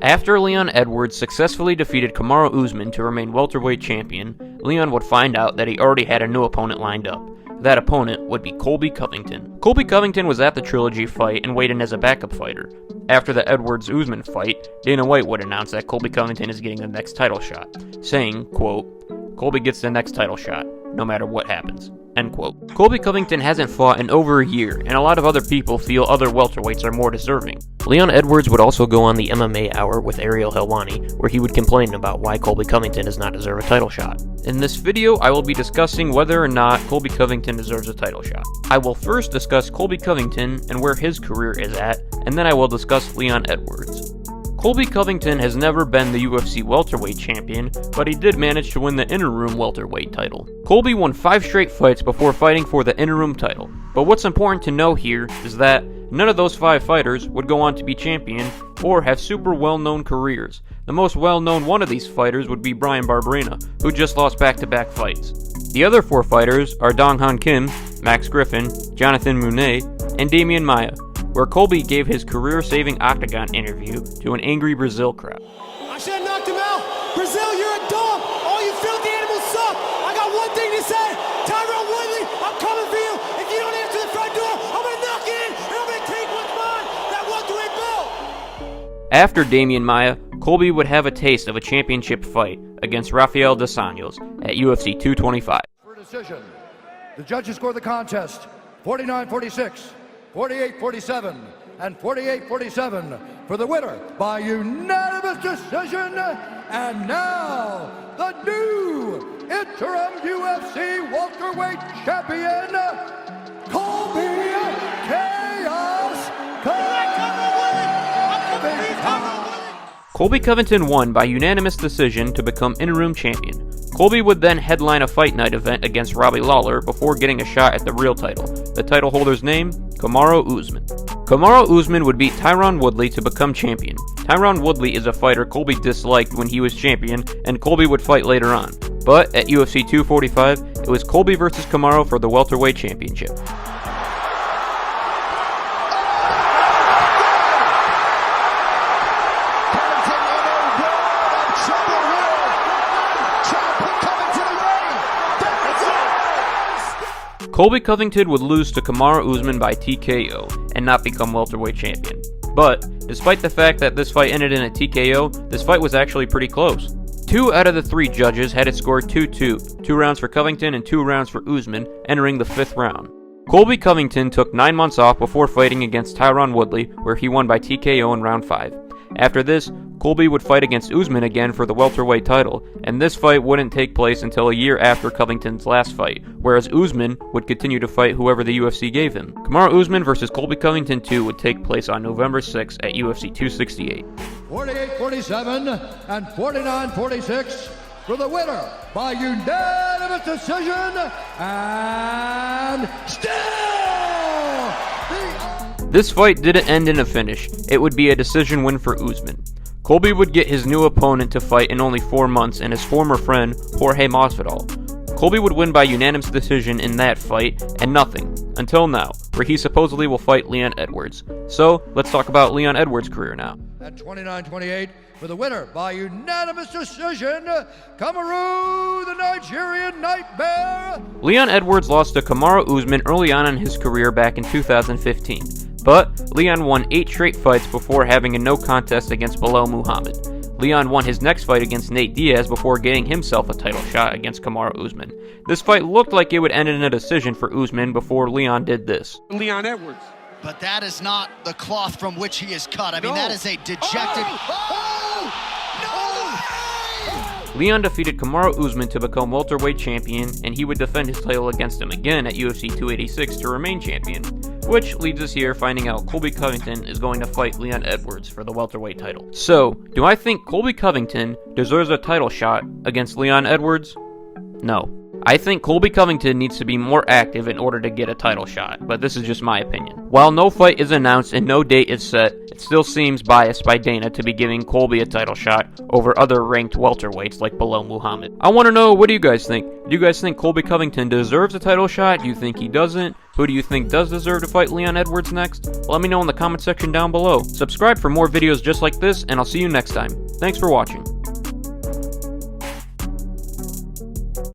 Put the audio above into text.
After Leon Edwards successfully defeated Kamaru Usman to remain welterweight champion, Leon would find out that he already had a new opponent lined up. That opponent would be Colby Covington. Colby Covington was at the Trilogy fight and weighed in as a backup fighter. After the Edwards-Usman fight, Dana White would announce that Colby Covington is getting the next title shot, saying, quote, "Colby gets the next title shot, no matter what happens." End quote. Colby Covington hasn't fought in over a year, and a lot of other people feel other welterweights are more deserving. Leon Edwards would also go on the MMA Hour with Ariel Helwani, where he would complain about why Colby Covington does not deserve a title shot. In this video, I will be discussing whether or not Colby Covington deserves a title shot. I will first discuss Colby Covington and where his career is at, and then I will discuss Leon Edwards. Colby Covington has never been the UFC welterweight champion, but he did manage to win the interim welterweight title. Colby won 5 straight fights before fighting for the interim title, but what's important to know here is that none of those 5 fighters would go on to be champion or have super well-known careers. The most well-known one of these fighters would be Bryan Barberena, who just lost back-to-back fights. The other 4 fighters are Dong Han Kim, Max Griffin, Jonathan Monet, and Damian Maia, where Colby gave his career-saving Octagon interview to an angry Brazil crowd. I should have knocked him out! Brazil, you're a dog! All you filthy animals suck! I got one thing to say! Tyrone Woodley, I'm coming for you! If you don't answer the front door, I'm gonna knock it in, and I'm gonna take what's mine! That welterweight belt! After Damian Maia, Colby would have a taste of a championship fight against Rafael Dos Anjos at UFC 225. For a decision, the judges score the contest 49-46. 48-47 and 48-47 for the winner by unanimous decision. And now, the new interim UFC welterweight champion, Colby Chaos Covington. Colby Covington won by unanimous decision to become interim champion. Colby would then headline a fight night event against Robbie Lawler before getting a shot at the real title. The title holder's name? Kamaru Usman. Kamaru Usman would beat Tyron Woodley to become champion. Tyron Woodley is a fighter Colby disliked when he was champion, and Colby would fight later on. But at UFC 245, it was Colby versus Kamaru for the welterweight championship. Colby Covington would lose to Kamaru Usman by TKO and not become welterweight champion. But, despite the fact that this fight ended in a TKO, this fight was actually pretty close. 2 out of the 3 judges had it scored 2-2, 2 rounds for Covington and 2 rounds for Usman, entering the 5th round. Colby Covington took 9 months off before fighting against Tyron Woodley, where he won by TKO in round 5. After this, Colby would fight against Usman again for the welterweight title, and this fight wouldn't take place until a year after Covington's last fight, whereas Usman would continue to fight whoever the UFC gave him. Kamaru Usman versus Colby Covington 2 would take place on November 6 at UFC 268. 48-47 and 49-46 for the winner by unanimous decision, and still This fight didn't end in a finish. It would be a decision win for Usman. Colby would get his new opponent to fight in only 4 months and his former friend, Jorge Masvidal. Colby would win by unanimous decision in that fight, and nothing, until now, where he supposedly will fight Leon Edwards. So, let's talk about Leon Edwards' career now. At 29-28 for the winner by unanimous decision, Kamaru, the Nigerian Nightmare. Leon Edwards lost to Kamaru Usman early on in his career back in 2015. But Leon won 8 straight fights before having a no contest against Belal Muhammad. Leon won his next fight against Nate Diaz before getting himself a title shot against Kamaru Usman. This fight looked like it would end in a decision for Usman before Leon did this. Leon Edwards. But that is not the cloth from which he is cut. I mean, that is a dejected... Leon defeated Kamaru Usman to become welterweight champion, and he would defend his title against him again at UFC 286 to remain champion. Which leads us here finding out Colby Covington is going to fight Leon Edwards for the welterweight title. So, do I think Colby Covington deserves a title shot against Leon Edwards? No, I think Colby Covington needs to be more active in order to get a title shot, but this is just my opinion. While no fight is announced and no date is set, it still seems biased by Dana to be giving Colby a title shot over other ranked welterweights like Belal Muhammad. I want to know, what do you guys think? Do you guys think Colby Covington deserves a title shot? Do you think he doesn't? Who do you think does deserve to fight Leon Edwards next? Let me know in the comment section down below. Subscribe for more videos just like this, and I'll see you next time. Thanks for watching.